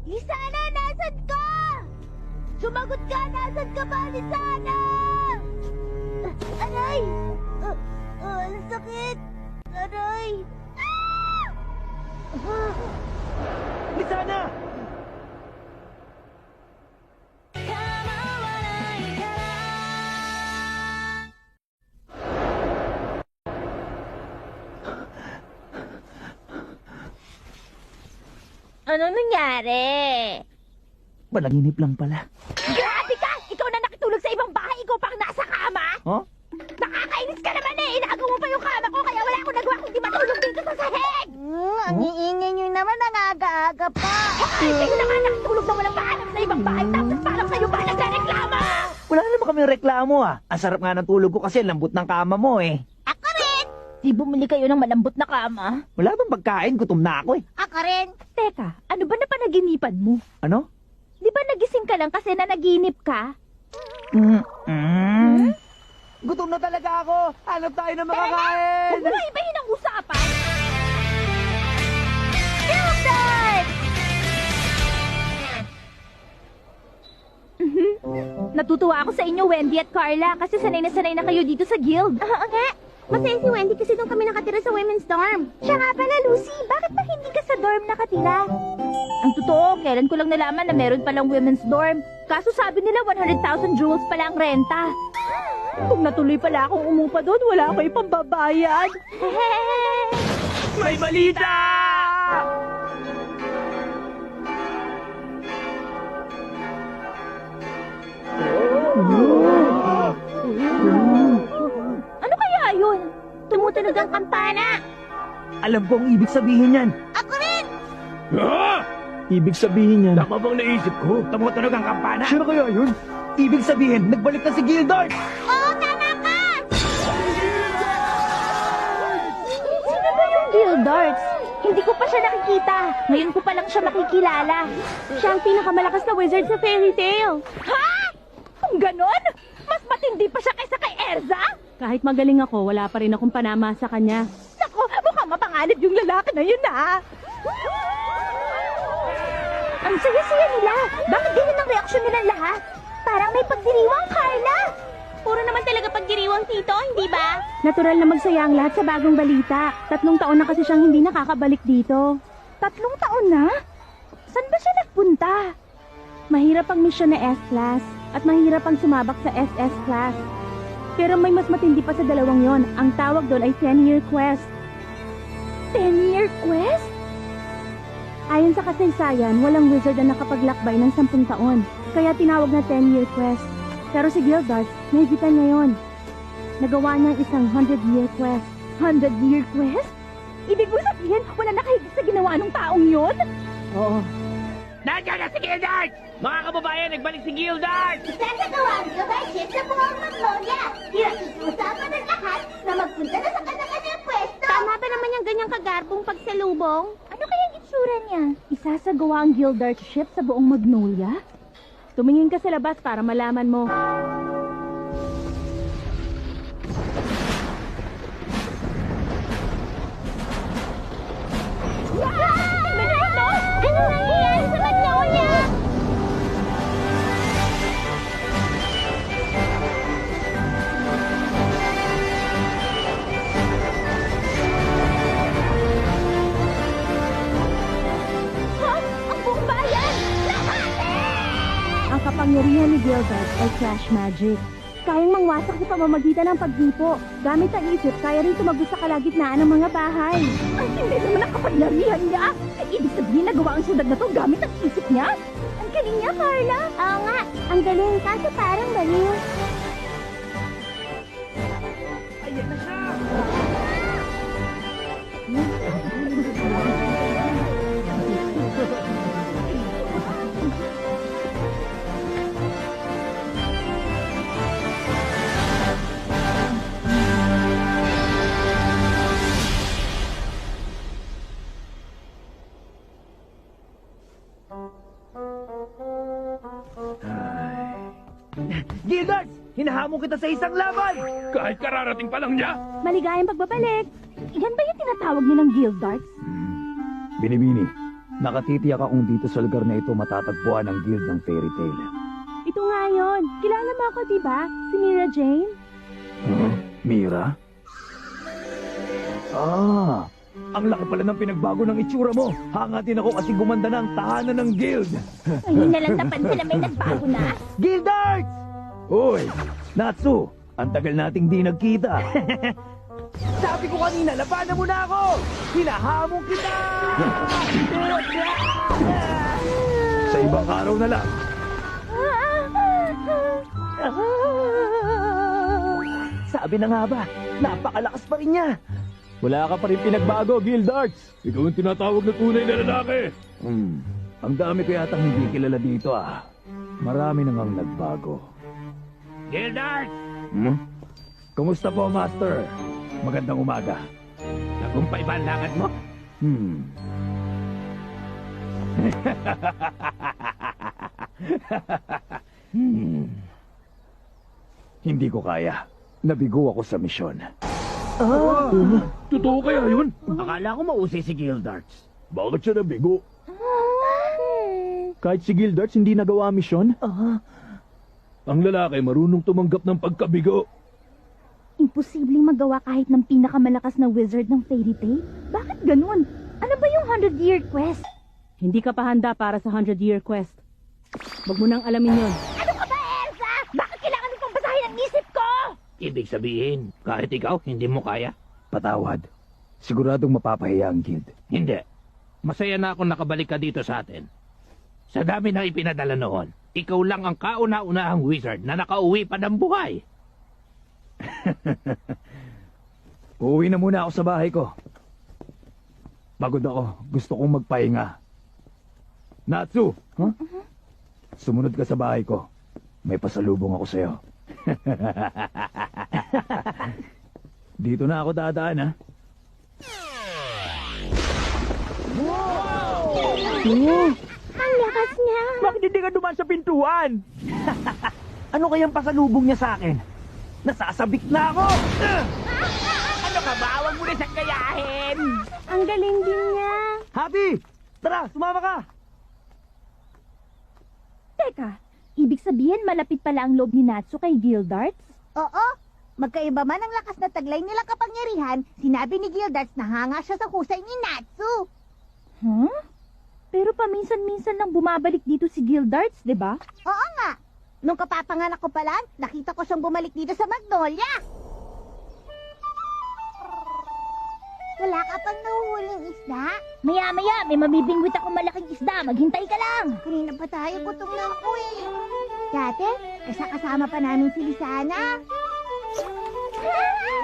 Lisana, nasan ka? Sumagot ka! Nasan ka ba, Lisana? Aray! Ang sakit! Aray! Lisana! Ano nangyari? Panaginip lang pala. Grabe ka! Ikaw na nakitulog sa ibang bahay, ikaw pang nasa kama? Huh? Nakakainis ka naman eh! Inaagaw mo pa yung kama ko, kaya wala akong nagawa kundi matulog dito sa sahig! Ang iingay nyo naman, aga-aga pa! Ay, kayo na nga nakitulog na walang paalam sa ibang bahay, tapos parang kayo ba nagreklamo? Wala naman kami reklamo ah. Ang sarap nga ng tulog ko kasi lambot ng kama mo eh. Ako rin! Di bumili kayo ng malambot na kama? Wala bang pagkain? Gutom na ako eh. Ako rin! Teka, ano ba na panaginipan mo? Ano? Di ba nagising ka lang kasi nanaginip ka? Gutom na talaga ako. Hanap tayo ng makakain. Huwag mo na ibahin ang usapan! Gildan! Natutuwa ako sa inyo, Wendy at Carla, kasi sanay na kayo dito sa guild. Oo nga. Masaya si Wendy kasi doon kami nakatira sa women's dorm. Siya nga pala, Lucy, bakit ba hindi ka sa dorm nakatira? Ang totoo, kailan ko lang nalaman na meron palang women's dorm. Kaso sabi nila 100,000 jewels pala ang renta. Kung natuloy pala akong umupa doon, wala ako ipambabayad. May balita! Ano kaya yun? Tumutunog ang kampana. Alam ko ang ibig sabihin yan. Ako rin! Ah! Ibig sabihin yan. Tama bang naisip ko? Tumutunog ang kampana. Sino kaya yun? Ibig sabihin, nagbalik na si Gildart! Oo, tama ka! Sino ba yung Gildarts? Hindi ko pa siya nakikita. Ngayon ko pa lang siya makikilala. Siya ang pinakamalakas na wizard sa fairy tale. Ha? Kung ganon? Mas matindi pa siya kaysa kay Erza? Kahit magaling ako, wala pa rin akong panama sa kanya. Naku, mukhang mapanganib yung lalaki na yun, ha? Ang saya-saya nila. Bakit ganyan ang reaksyon nilang lahat? Parang may pagdiriwang, Carla. Puro naman talaga pagdiriwang, Tito, hindi ba? Natural na magsaya ang lahat sa bagong balita. 3 taon na kasi siyang hindi nakakabalik dito. 3 taon na? Saan ba siya nagpunta? Mahirap ang misyon na S-Class at mahirap ang sumabak sa SS Class. Pero may mas matindi pa sa dalawang yon. Ang tawag doon ay 10-year quest. 10-year quest? Ayon sa kasaysayan, walang wizard na nakapaglakbay ng 10 taon. Kaya tinawag na 10-year quest. Pero si Gildart, nahigitan niya yon. Nagawa niyang isang 100-year quest. 100-year quest? Ibig mo sabihin, wala nakahigit sa ginawa ng taong yon? Oo. Nandiyan na si Gildart! Mga kababayan, nagbalik si Gildart! Sasagawa ang Gildartship sa buong Magnolia. Pinakikiusapan ng lahat na magpunta na sa kanya-kanyang pwesto. Tama ba naman yung ganyang kagarbong pagsalubong? Ano kaya ang itsura niya? Isasagawa ang Gildartship sa buong Magnolia? Tumingin ka sa labas para malaman mo. Manito! Ano nangyayari sa Magnolia? Ha? Ang buong bayan! Lahati! Ang kapangyarihan ni Gildart ay Flash Magic. Kayang mangwasak sa pamamagitan ng paghipo. Gamit ang isip, kaya rin tumagos sa kalagitnaan ng mga bahay. Ang hindi naman ang kapangyarihan niya! Ibig sabihin nagawa ang syudad na to gamit ang isip niya? Ang galing niya, Carla! Oo nga, ang galing, kaso parang baliw. Ayan na siya! Gildart! Hinahamon kita sa isang laban! Kahit kararating pa lang niya! Maligayang pagbabalik. Yan ba yung tinatawag nilang Gildarts? Binibini, Nakatitiyak akong dito sa lugar na ito matatagpuan ang guild ng Fairy Tail. Ito nga yun. Kilala mo ako, di ba? Si Mira Jane? Huh? Mira? Ang laki pala ng pinagbago ng itsura mo. Hangatin ako kasi gumanda na ang tahanan ng guild. Ngayon na lang napansin na may nagbago na. Guildarts! Uy, Natsu, ang tagal nating di nagkita. Sabi ko kanina, labanan mo na ako! Hinahamon kita! Sa ibang araw na lang. Sabi na nga ba, napakalakas pa rin niya. Wala ka pa rin pinagbago, Guildarts. Ikaw ang tinatawag na tunay na lalaki. Ang dami ko yatang hindi kilala dito Marami nang ang nagbago. Gildart! Kumusta po, Master? Magandang umaga. Nagumpay ba ang lakad mo? Hindi ko kaya. Nabigo ako sa misyon. Totoo kaya yun? Akala ko mausay si Gildarts. Bakit siya nabigo? Kahit si Guildarts hindi nagawa misyon? Ang lalaki marunong tumanggap ng pagkabigo. Imposibleng magawa kahit ng pinakamalakas na wizard ng Fairy Tail? Bakit ganun? Ano ba yung 100-year quest? Hindi ka pa handa para sa 100-year quest. Wag mo nang alamin yun. Ano ka ba, Elsa? Bakit kailangan mo pang basahin ang isip ko? Ibig sabihin, kahit ikaw, hindi mo kaya? Patawad. Siguradong mapapahiya ang guild. Hindi. Masaya na akong nakabalik ka dito sa atin. Sa dami ng ipinadala noon, ikaw lang ang kauna-unahang wizard na nakauwi pa ng buhay. Uuwi na muna ako sa bahay ko. Pagod ako. Gusto kong magpahinga. Natsu! Huh? Sumunod ka sa bahay ko. May pasalubong ako sa'yo. Dito na ako dadaan, Ang lakas niya. Bakit hindi ka dumaan sa pintuan? Ano kayang pasalubong niya sa akin? Nasasabik na ako! Ano ka ba? Huwag mo na siyang gayahin! Ang galing din niya. Happy! Tara, sumama ka! Teka, ibig sabihin malapit pala ang loob ni Natsu kay Gildarts? Oo. Magkaiba man ang lakas na taglay nilang kapangyarihan, sinabi ni Gildarts na hanga siya sa husay ni Natsu. Huh? Pero paminsan-minsan lang bumabalik dito si Gildarts, di ba? Oo nga. Nung kapapanganak ko pa lang, nakita ko siyang bumalik dito sa Magnolia. Wala ka pang nahuhuling isda? Maya-maya, may mabibingwit akong malaking isda. Maghintay ka lang. Kanina pa tayo, gutom na ako eh. Dati, kasama pa namin si Lisana.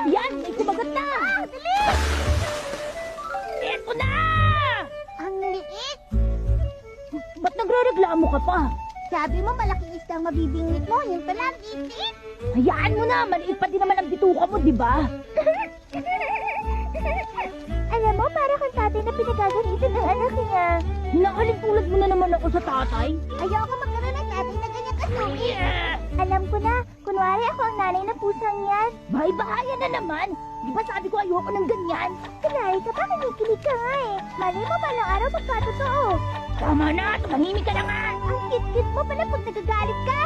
Yan, may kumagat na. Dali! Eto na! Ang liit. Ba't nagre-reklamo ka pa? Sabi mo malaking isda ang mabibingwit mo, yun pala ang itik. Hayaan mo na, maliit pa din naman ang bituka mo, di ba? Alam mo, para kang tatay na pinagagalitan ng anak niya. Hinakaling tulad mo na naman ako sa tatay. Ayoko magkaroon ng tatay na ganyan kasuki. Yeah! Alam ko na, kunwari ako ang nanay na pusang yan. Bahay-bahayan na naman. Di ba sabi ko ayoko ng ganyan? Kunwari ka pa, kinikilig ka nga eh. Mali mo balang araw magkatotoo. Tama na, tumahimik ka na nga. Ang kit-kit mo pala pag nagagalit ka.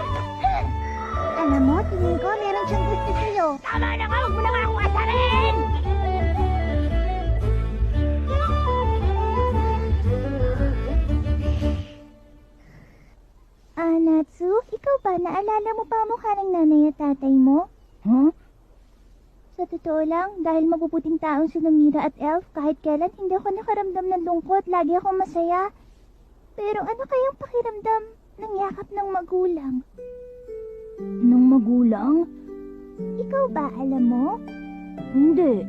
Alam mo, tingin ko meron siyang gusto sa'yo. Tama na nga, huwag mo na nga akong asarin. Natsu, ikaw ba? Naalala mo pa ang mukha ng nanay at tatay mo? Huh? Sa totoo lang, dahil mabubuting taong si Mira at Elf, kahit kailan hindi ako nakaramdam ng lungkot, lagi akong masaya. Pero ano kayang pakiramdam ng yakap ng magulang? Nung magulang? Ikaw ba, alam mo? Hindi.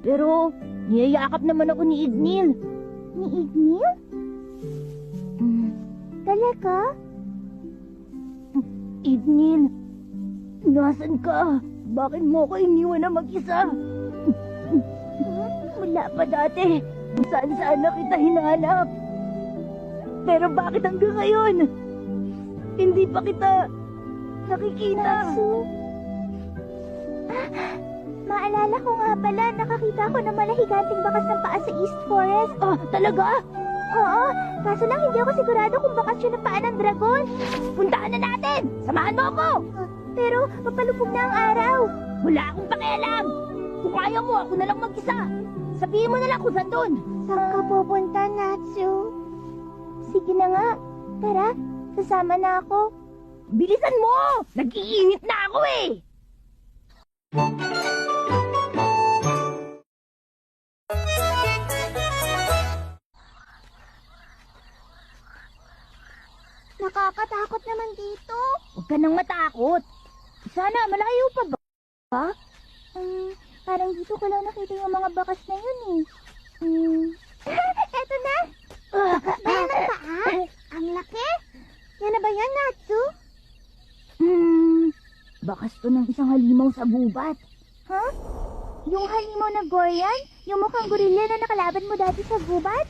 Pero, niyayakap naman ako ni Ignil. Ni Ignil? Talaga? Ignil, nasan ka? Bakit mo ko iniwan na mag-isa? Wala pa dati. Saan-saan na kita hinahanap. Pero bakit hanggang ngayon? Hindi pa kita nakikita. Natsu? Maalala ko nga pala, nakakita ko ng malahiganting bakas ng paa sa East Forest. Ah, talaga? Oo, kaso lang hindi ako sigurado kung bakasyon na paan ng dragon. Puntaan na natin! Samahan mo ako! Pero papalupog na ang araw. Wala akong pakialam. Kung ayaw mo, ako na lang mag-isa. Sabihin mo na lang kung saan doon. Saan ka pupunta, Natsu? Sige na nga. Tara, sasama na ako. Bilisan mo! Nag-iinit na ako eh! Nakakatakot naman dito. Huwag ka nang matakot. Sana, malayo pa ba? Ha? Parang dito ko lang nakita yung mga bakas na yun eh. Eto na. Bayan ng paa? Ang laki. Yan na ba yan, Natsu? Bakas to ng isang halimaw sa gubat. Ha? Yung halimaw na Gorian? Yung mukhang gorilla na nakalaban mo dati sa gubat?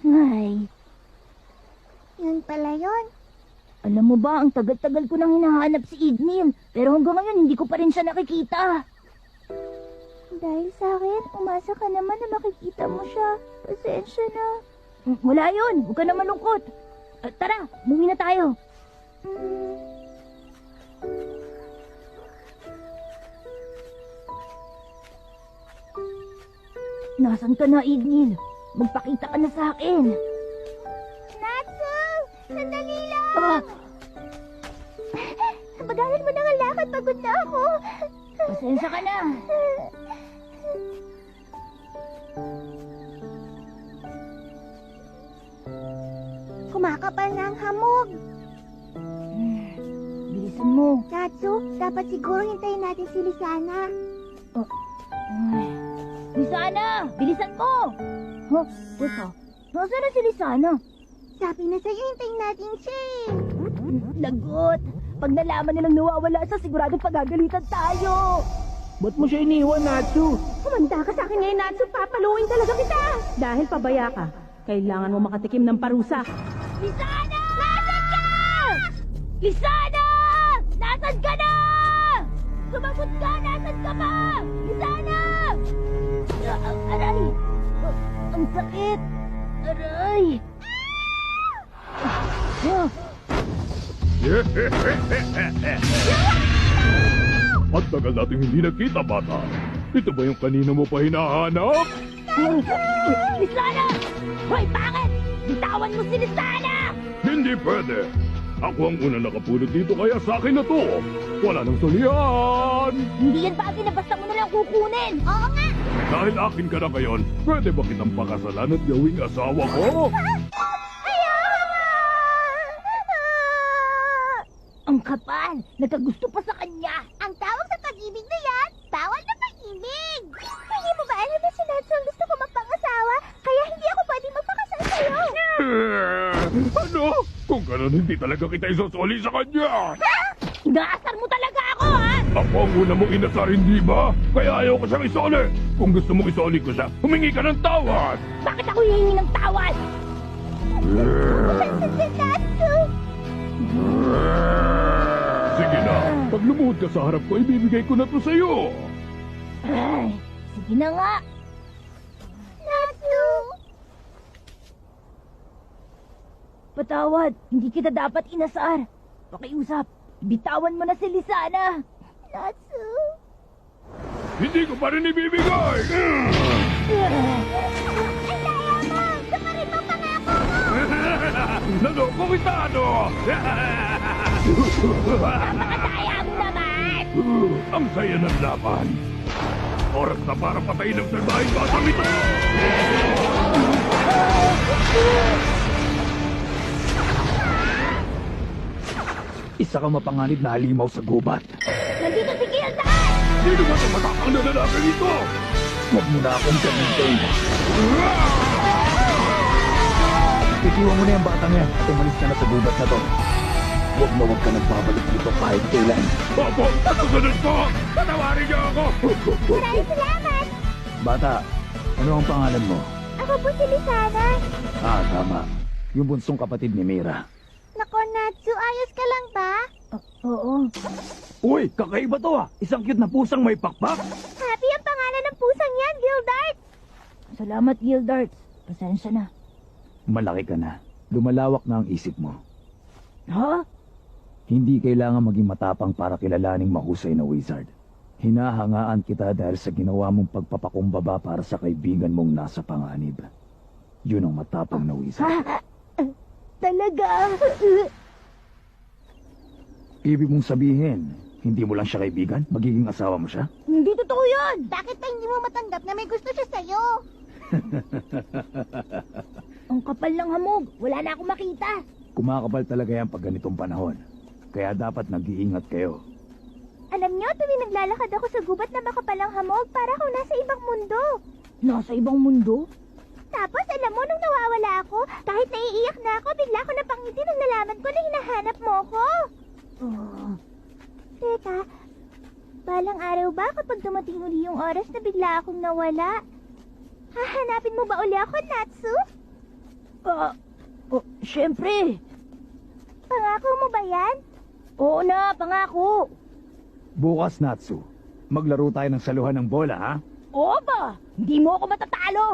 Ay. Yan pala yun. Alam mo ba, ang tagal-tagal ko nang hinahanap si Ignil. Pero hanggang ngayon, hindi ko pa rin siya nakikita. Dahil sa akin, umasa ka naman na makikita mo siya. Pasensya na. Wala yun. Huwag ka na malungkot. Tara, umuwi na tayo. Nasaan ka na, Ignil? Magpakita ka na sa akin. Natsu! Sandali lang! Pagalan mo na nga lakad, pagod na ako. Pasensya ka na. Kumakapal na ang hamog. Bilisan mo. Natsu, dapat siguro hintayin natin si Lisana. Lisana! Bilisan mo! Huh? Teka, nasaan na si Lisana? Sabi na sa'yo, hintayin natin siya eh. Lagot! Pag nalaman nilang nawawala siya, siguradong pagagalitan tayo. Ba't mo siya iniwan, Natsu? Kumanda ka sa akin ngayon, Natsu. Papaluin talaga kita. Dahil pabaya ka, kailangan mo makatikim ng parusa. Lisana! Nasaan ka? Lisana! Nasaan ka na? Sumagot ka! Nasaan ka ba? Lisana! Aray! Ang sakit! Aray! At tagal nating hindi nakita, bata. Ito ba yung kanina mo pa hinahanap? Lisana! Hoy, bakit? Bitawan mo si Lisana! Hindi pwede. Ako ang una nakapulot dito, kaya sa akin na to. Wala nang sulihan. Hindi yan bagay na basta mo na lang kukunin. Oo nga! Dahil akin ka na ngayon, pwede ba kitang pakasalan at gawing asawa ko? Ang kapal! Nagkagusto pa sa kanya! Ang tawag sa pag-ibig na yan, bawal na pag-ibig! Hindi mo ba alam na si Natsu ang gusto ko magpangasawa? Kaya hindi ako pwedeng magpakasal sa'yo! Ano? Kung gano'n, hindi talaga kita isusuli sa kanya! Ha? Inaasar mo talaga ako, ha? Ako ang una mong inasar, hindi ba? Kaya ayaw ko siyang isoli! Kung gusto mong isoli ko siya, humingi ka ng tawad! Bakit ako hihingi ng tawad? Si Natsu! Sige na, pag lumuhod ka sa harap ko, ibibigay ko na to sa'yo! Ay, sige na nga! Natsu! Patawad, hindi kita dapat inasar. Pakiusap, bitawan mo na si Lisana. Natsu! Hindi ko pa rin ibibigay! Ang daya mo! Saparin mo pangako mo! Naloko kita, ano? Napakadaya mo naman! Ang saya ng laban. Oras na para patayin ang salbahing batang ito! Isa kang mapanganib na halimaw sa gubat. Nandito si Gildan! Sino ba itong matapang na lalaki nito? Huwag mo na akong gamitin. Itiwan mo na yung batang yan at umalis ka na sa gubat na to. Huwag ka nagbabalik dito kahit kailan. Opo, at susunod ko! Patawarin niyo ako! Maraming salamat! Bata, ano ang pangalan mo? Ako po si Lisana. Ah, tama. Yung bunsong kapatid ni Mira. Nako, Natsu, ayos ka lang ba? Oo. Uy, kakaiba to ah! Isang cute na pusang may pakpak! Happy ang pangalan ng pusang yan, Gildart! Salamat, Gildart. Pasensya na. Malaki ka na. Lumalawak na ang isip mo. Ha? Hindi kailangan maging matapang para kilalaning mahusay na wizard. Hinahangaan kita dahil sa ginawa mong pagpapakumbaba para sa kaibigan mong nasa panganib. Yun ang matapang na wizard. Talaga? Ibig mong sabihin, hindi mo lang siya kaibigan? Magiging asawa mo siya? Hindi totoo yun! Bakit pa hindi mo matanggap na may gusto siya sa'yo? Ang kapal ng hamog. Wala na akong makita. Kumakapal talaga yan pag ganitong panahon. Kaya dapat nag-iingat kayo. Alam niyo, tuwing naglalakad ako sa gubat na makapalang hamog, para akong nasa ibang mundo. Nasa ibang mundo? Tapos, alam mo, nung nawawala ako, kahit naiiyak na ako, bigla ako napangiti nung nalaman ko na hinahanap mo ko. Teka, balang araw ba kapag dumating uli yung oras na bigla akong nawala? Hahanapin mo ba uli ako, Natsu? Siyempre. Pangako mo ba yan? Oo na, pangako. Bukas, Natsu, maglaro tayo ng saluhan ng bola, ha? Oo ba? Hindi mo ako matatalo.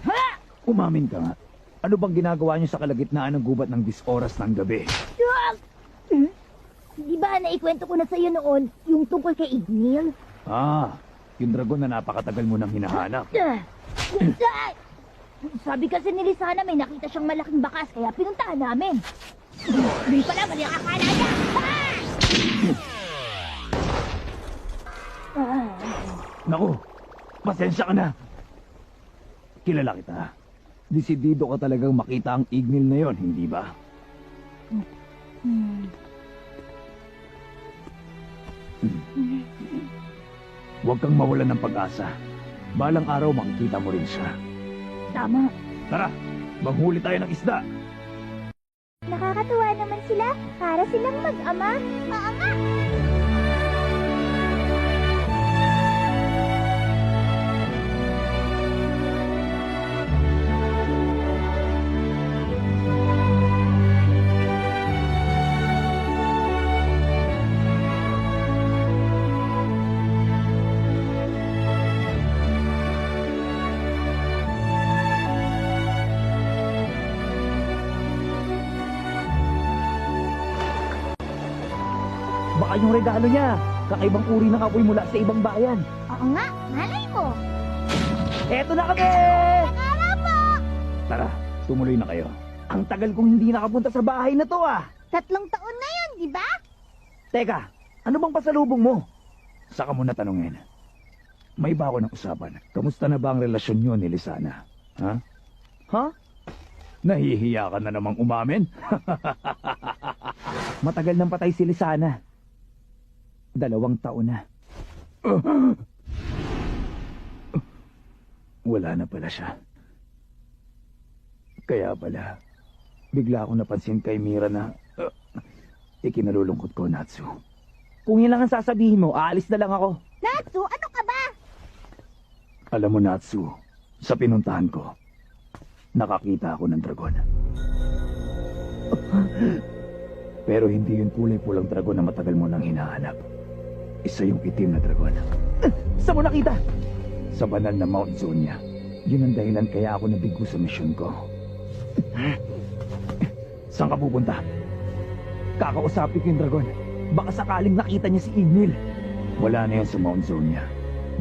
Ha! Umamin ka nga. Ano bang ginagawa niyo sa kalagitnaan ng gubat ng 10 oras ng gabi? Di ba naikwento ko na sa'yo noon yung tungkol kay Ignil? Ah, yung dragon na napakatagal mo nang hinahanap. Sabi kasi ni Lisana may nakita siyang malaking bakas kaya pinuntahan namin. Hindi pala mali ang akala niya! Naku, pasensya ka na. Kilala kita. Desidido ka talagang makita ang Ignil na yon, hindi ba? Huwag kang mawalan ng pag-asa. Balang araw makikita mo rin siya. Tama. Tara, manghuli tayo ng isda. Nakakatuwa naman sila. Para silang mag-ama. Oo nga. Baka yung regalo niya. Kakaibang uri ng apoy mula sa ibang bayan. Oo nga. Malay mo. Eto na kami! Akala po. Tara, tumuloy na kayo. Ang tagal kong hindi nakapunta sa bahay na to ah. 3 taon na yun, di ba? Teka, ano bang pasalubong mo? Saka mo na tanungin. May ba ako ng usapan? Kamusta na ba ang relasyon niyo ni Lisana? Ha? Ha? Nahihiya ka na namang umamin? Matagal nang patay si Lisana. 2 taon na. Wala na pala siya. Kaya pala, bigla akong napansin kay Mira na ikinalulungkot ko, Natsu. Kung yun lang ang sasabihin mo, aalis na lang ako. Natsu, ano ka ba? Alam mo, Natsu, sa pinuntahan ko, nakakita ako ng dragon. Pero hindi yun kulay-pulang dragon na matagal mo nang hinahanap. Isa yung itim na dragon. Saan mo nakita? Sa banal na Mount Zonia. Yun ang dahilan kaya ako nabigo sa misyon ko. Saan ka pupunta? Kakausapin ko yung dragon. Baka sakaling nakita niya si Ignil. Wala na yan sa Mount Zonia.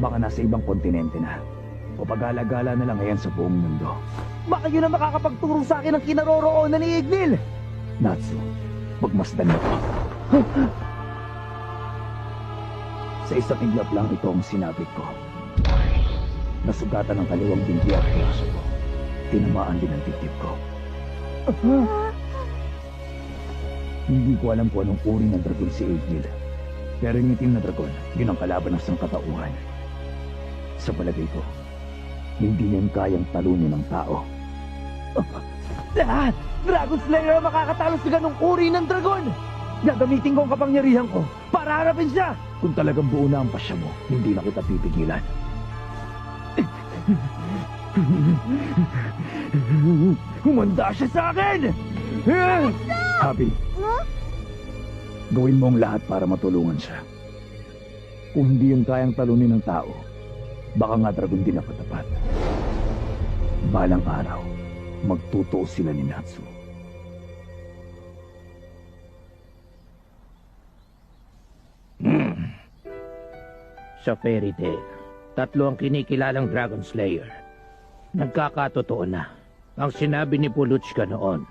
Baka nasa ibang kontinente na. O pag-alagala na lang ngayon sa buong mundo. Baka yun ang makakapagturo sa akin ng kinaroroonan ni Ignil. Natsu, magmasdan mo ko. Sa isang iglap lang ito ang sinabit ko. Nasugatan ng kaliwang binti at braso ko. Tinamaan din ang titip ko. Hindi ko alam kung anong uri ng dragon si Ignil. Pero yung itim na dragon, yun ang kalaban ng sangkatauhan. Sa palagay ko, hindi niyan kayang talunin ng tao. Dragon Slayer ang makakatalo sa ganong uri ng dragon! Gagamitin ko ang kapangyarihan ko para harapin siya! Kung talagang buo na ang pasya mo, hindi na kita pipigilan. Humanda siya sa akin! Habi, Gawin mo ang lahat para matulungan siya. Kung hindi yung kayang talunin ng tao, baka nga dragon din ang katapat. Balang araw, magtutuo sila ni Natsu. Sa fairy tale, 3 ang kinikilalang Dragon Slayer. Nagkakatotoo na. Ang sinabi ni Puluchka noon,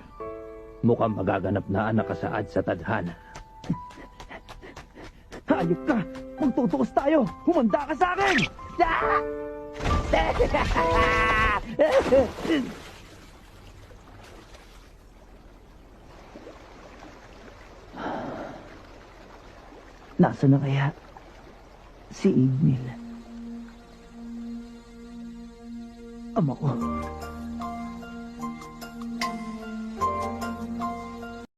mukhang magaganap na ang nakasaad sa tadhana. Hayop ka! Magtutuos tayo! Humanda ka sa akin! Nasaan na kaya si Igmil? Ama ko,